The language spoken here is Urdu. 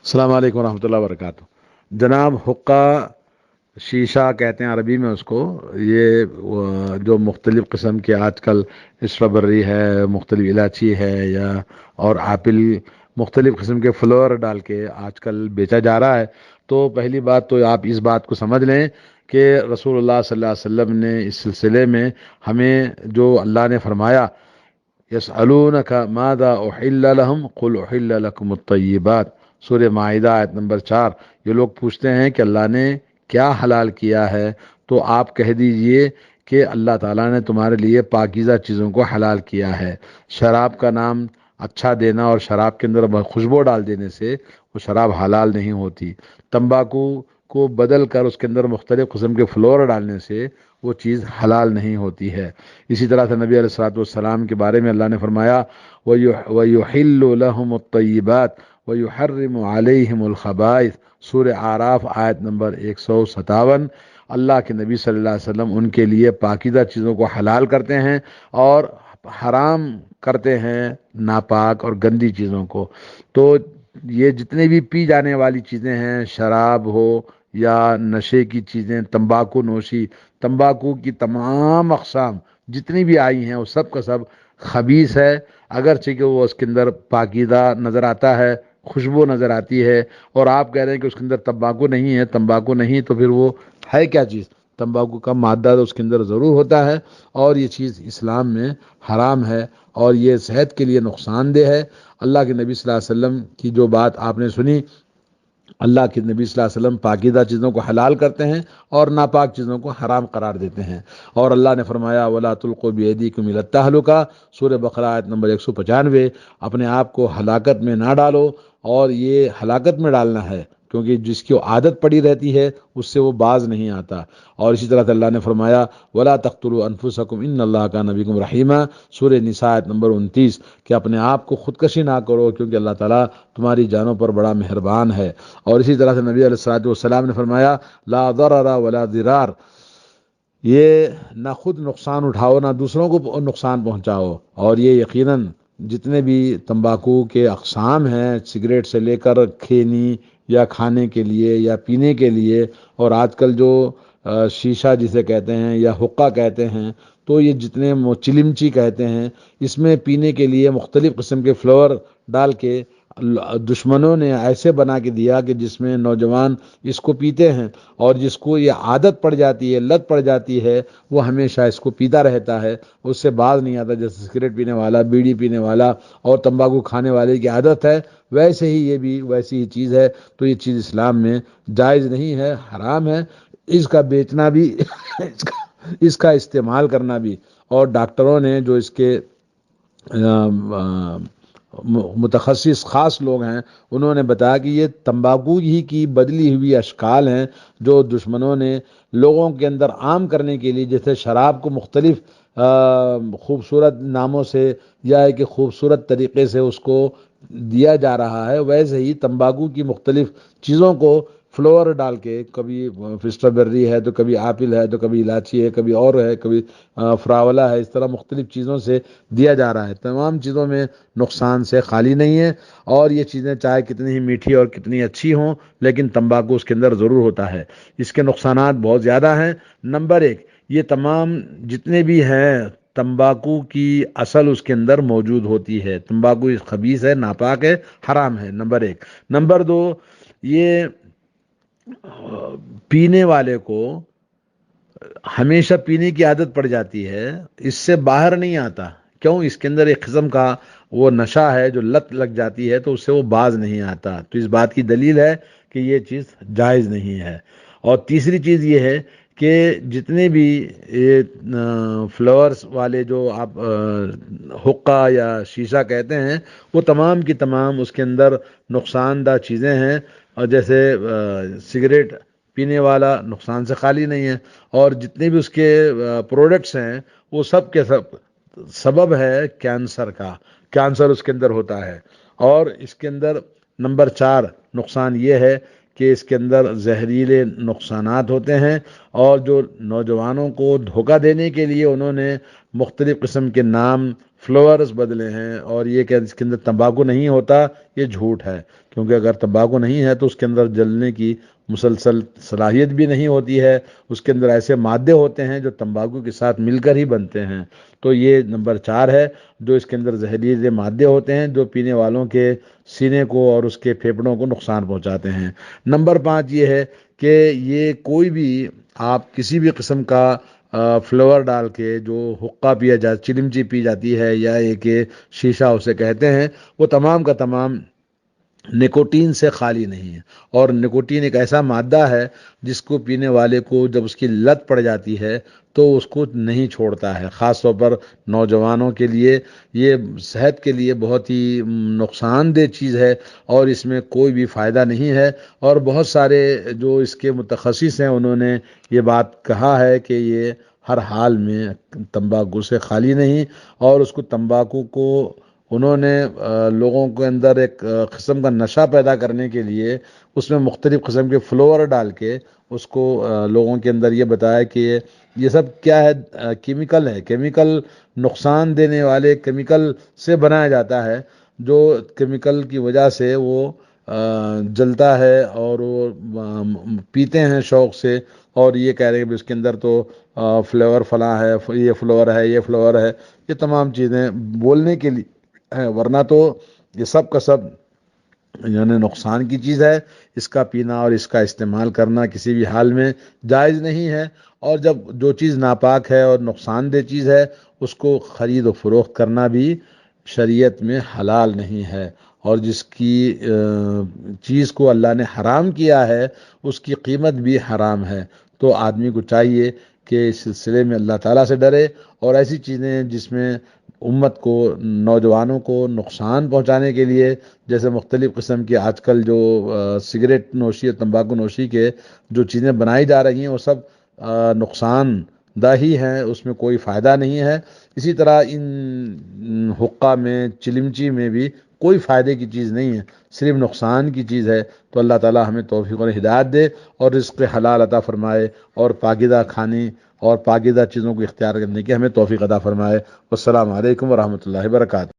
السلام علیکم ورحمۃ اللہ وبرکاتہ۔ جناب، حقہ شیشہ کہتے ہیں عربی میں اس کو۔ یہ جو مختلف قسم کے آج کل اسٹرابری ہے، مختلف الائچی ہے، یا اور ایپل، مختلف قسم کے فلور ڈال کے آج کل بیچا جا رہا ہے۔ تو پہلی بات تو آپ اس بات کو سمجھ لیں کہ رسول اللہ صلی اللہ علیہ وسلم نے اس سلسلے میں ہمیں جو اللہ نے فرمایا، یسألونک ماذا احل لهم قل احل لكم الطیبات، سورہ مائدہ آیت نمبر 4۔ یہ لوگ پوچھتے ہیں کہ اللہ نے کیا حلال کیا ہے، تو آپ کہہ دیجئے کہ اللہ تعالیٰ نے تمہارے لیے پاکیزہ چیزوں کو حلال کیا ہے۔ شراب کا نام اچھا دینا اور شراب کے اندر خوشبو ڈال دینے سے وہ شراب حلال نہیں ہوتی۔ تمباکو کو بدل کر اس کے اندر مختلف قسم کے فلور ڈالنے سے وہ چیز حلال نہیں ہوتی ہے۔ اسی طرح سے نبی علیہ الصلوۃ والسلام کے بارے میں اللہ نے فرمایا وَيُحِلُّ لَهُمُ الطَّيِّبَاتِ وَيُحَرِّمُ عَلَيْهِمُ الْخَبَائِثَ، سورہ اعراف آیت نمبر 157۔ اللہ کے نبی صلی اللہ علیہ وسلم ان کے لیے پاکیزہ چیزوں کو حلال کرتے ہیں اور حرام کرتے ہیں ناپاک اور گندی چیزوں کو۔ تو یہ جتنے بھی پی جانے والی چیزیں ہیں، شراب ہو یا نشے کی چیزیں، تمباکو نوشی، تمباکو کی تمام اقسام جتنی بھی آئی ہیں وہ سب کا سب خبیث ہے، اگرچہ کہ وہ اس کے اندر پاکیزہ نظر آتا ہے، خوشبو نظر آتی ہے، اور آپ کہہ رہے ہیں کہ اس کے اندر تمباکو نہیں ہے۔ تمباکو نہیں تو پھر وہ ہے کیا چیز؟ تمباکو کا مادہ تو اس کے اندر ضرور ہوتا ہے، اور یہ چیز اسلام میں حرام ہے اور یہ صحت کے لیے نقصان دہ ہے۔ اللہ کے نبی صلی اللہ علیہ وسلم کی جو بات آپ نے سنی، اللہ کے نبی صلی اللہ علیہ وسلم پاکیزہ چیزوں کو حلال کرتے ہیں اور ناپاک چیزوں کو حرام قرار دیتے ہیں۔ اور اللہ نے فرمایا وَلَا تُلْقُوا بِأَيْدِيكُمْ إِلَى التَّهْلُكَةِ، سورہ بقرہ آیت نمبر 195۔ اپنے آپ کو ہلاکت میں نہ ڈالو، اور یہ ہلاکت میں ڈالنا ہے کیونکہ جس کی عادت پڑی رہتی ہے اس سے وہ باز نہیں آتا۔ اور اسی طرح سے اللہ نے فرمایا وَلَا تَقْتُلُوا أَنفُسَكُمْ إِنَّ اللَّهَ كَانَ بِكُمْ رَحِيمًا، سورہ نساء آیت نمبر 29، کہ اپنے آپ کو خودکشی نہ کرو کیونکہ اللہ تعالیٰ تمہاری جانوں پر بڑا مہربان ہے۔ اور اسی طرح سے نبی علیہ الصلوۃ والسلام نے فرمایا لا ضرر ولا ضرار، یہ نہ خود نقصان اٹھاؤ نہ دوسروں کو نقصان پہنچاؤ۔ اور یہ یقیناً جتنے بھی تمباکو کے اقسام ہیں، سگریٹ سے لے کر کھینی یا کھانے کے لیے یا پینے کے لیے، اور آج کل جو شیشہ جسے کہتے ہیں یا حقہ کہتے ہیں، تو یہ جتنے چلمچی کہتے ہیں، اس میں پینے کے لیے مختلف قسم کے فلیور ڈال کے دشمنوں نے ایسے بنا کے دیا کہ جس میں نوجوان اس کو پیتے ہیں، اور جس کو یہ عادت پڑ جاتی ہے، لت پڑ جاتی ہے، وہ ہمیشہ اس کو پیتا رہتا ہے، اس سے باز نہیں آتا۔ جیسے سگریٹ پینے والا، بیڑی پینے والا اور تمباکو کھانے والے کی عادت ہے، ویسے ہی یہ بھی ویسی ہی چیز ہے۔ تو یہ چیز اسلام میں جائز نہیں ہے، حرام ہے۔ اس کا بیچنا بھی اس کا استعمال کرنا بھی، اور ڈاکٹروں نے جو اس کے متخصص خاص لوگ ہیں، انہوں نے بتایا کہ یہ تمباکو ہی کی بدلی ہوئی اشکال ہیں جو دشمنوں نے لوگوں کے اندر عام کرنے کے لیے، جیسے شراب کو مختلف خوبصورت ناموں سے یا ایک خوبصورت طریقے سے اس کو دیا جا رہا ہے، ویسے ہی تمباکو کی مختلف چیزوں کو فلور ڈال کے، کبھی اسٹرابیری ہے تو کبھی ایپل ہے تو کبھی الائچی ہے، کبھی اور ہے، کبھی فراولا ہے، اس طرح مختلف چیزوں سے دیا جا رہا ہے۔ تمام چیزوں میں نقصان سے خالی نہیں ہے، اور یہ چیزیں چاہے کتنی ہی میٹھی اور کتنی اچھی ہوں، لیکن تمباکو اس کے اندر ضرور ہوتا ہے۔ اس کے نقصانات بہت زیادہ ہیں۔ نمبر 1، یہ تمام جتنے بھی ہیں تمباکو کی اصل اس کے اندر موجود ہوتی ہے۔ تمباکو خبیث ہے، ناپاک ہے، حرام ہے، نمبر 1۔ نمبر 2، یہ پینے والے کو ہمیشہ پینے کی عادت پڑ جاتی ہے، اس سے باہر نہیں آتا۔ کیوں؟ اس کے اندر ایک قسم کا وہ نشہ ہے جو لت لگ جاتی ہے، تو اس سے وہ باز نہیں آتا۔ تو اس بات کی دلیل ہے کہ یہ چیز جائز نہیں ہے۔ اور تیسری چیز یہ ہے کہ جتنے بھی یہ فلاورز والے جو آپ حقہ یا شیشہ کہتے ہیں، وہ تمام کی تمام اس کے اندر نقصان دہ چیزیں ہیں، اور جیسے سگریٹ پینے والا نقصان سے خالی نہیں ہے، اور جتنے بھی اس کے پروڈکٹس ہیں وہ سب کے سب سبب ہے کینسر کا۔ کینسر اس کے اندر ہوتا ہے۔ اور اس کے اندر نمبر 4 نقصان یہ ہے کہ اس کے اندر زہریلے نقصانات ہوتے ہیں، اور جو نوجوانوں کو دھوکہ دینے کے لیے انہوں نے مختلف قسم کے نام فلاورز بدلے ہیں، اور یہ کہ اس کے اندر تمباکو نہیں ہوتا، یہ جھوٹ ہے، کیونکہ اگر تمباکو نہیں ہے تو اس کے اندر جلنے کی مسلسل صلاحیت بھی نہیں ہوتی ہے، اس کے اندر ایسے مادے ہوتے ہیں جو تمباکو کے ساتھ مل کر ہی بنتے ہیں۔ تو یہ نمبر 4 ہے، جو اس کے اندر زہریلے مادے ہوتے ہیں جو پینے والوں کے سینے کو اور اس کے پھیپھڑوں کو نقصان پہنچاتے ہیں۔ نمبر 5 یہ ہے کہ یہ کوئی بھی آپ کسی بھی قسم کا فلیور ڈال کے جو حقہ پیا جاتا، چلمچی پی جاتی ہے، یا یہ کہ شیشہ اسے کہتے ہیں، وہ تمام کا تمام نکوٹین سے خالی نہیں ہے۔ اور نکوٹین ایک ایسا مادہ ہے جس کو پینے والے کو جب اس کی لت پڑ جاتی ہے تو اس کو نہیں چھوڑتا ہے، خاص طور پر نوجوانوں کے لیے یہ صحت کے لیے بہت ہی نقصان دہ چیز ہے، اور اس میں کوئی بھی فائدہ نہیں ہے۔ اور بہت سارے جو اس کے متخصص ہیں انہوں نے یہ بات کہا ہے کہ یہ ہر حال میں تمباکو سے خالی نہیں، اور اس کو تمباکو کو انہوں نے لوگوں کے اندر ایک قسم کا نشہ پیدا کرنے کے لیے اس میں مختلف قسم کے فلور ڈال کے اس کو لوگوں کے اندر یہ بتایا کہ یہ سب کیا ہے، کیمیکل ہے، کیمیکل نقصان دینے والے کیمیکل سے بنایا جاتا ہے، جو کیمیکل کی وجہ سے وہ جلتا ہے، اور وہ پیتے ہیں شوق سے، اور یہ کہہ رہے ہیں کہ اس کے اندر تو فلیور فلاں ہے، یہ فلیور ہے، یہ فلیور ہے، یہ تمام چیزیں بولنے کے لیے ہے، ورنہ تو یہ سب کا سب یعنی نقصان کی چیز ہے۔ اس کا پینا اور اس کا استعمال کرنا کسی بھی حال میں جائز نہیں ہے، اور جب جو چیز ناپاک ہے اور نقصان دہ چیز ہے اس کو خرید و فروخت کرنا بھی شریعت میں حلال نہیں ہے، اور جس کی چیز کو اللہ نے حرام کیا ہے اس کی قیمت بھی حرام ہے۔ تو آدمی کو چاہیے کہ اس سلسلے میں اللہ تعالیٰ سے ڈرے، اور ایسی چیزیں جس میں امت کو، نوجوانوں کو نقصان پہنچانے کے لیے، جیسے مختلف قسم کی آج کل جو سگریٹ نوشی اور تمباکو نوشی کے جو چیزیں بنائی جا رہی ہیں وہ سب نقصان دہ ہی ہیں، اس میں کوئی فائدہ نہیں ہے۔ اسی طرح ان حقہ میں، چلمچی میں بھی کوئی فائدے کی چیز نہیں ہے، صرف نقصان کی چیز ہے۔ تو اللہ تعالی ہمیں توفیق اور ہدایت دے، اور رزق حلال عطا فرمائے، اور پاکیزہ کھانے اور پاکیزہ چیزوں کو اختیار کرنے کی ہمیں توفیق عطا فرمائے۔ والسلام علیکم ورحمۃ اللہ وبرکاتہ۔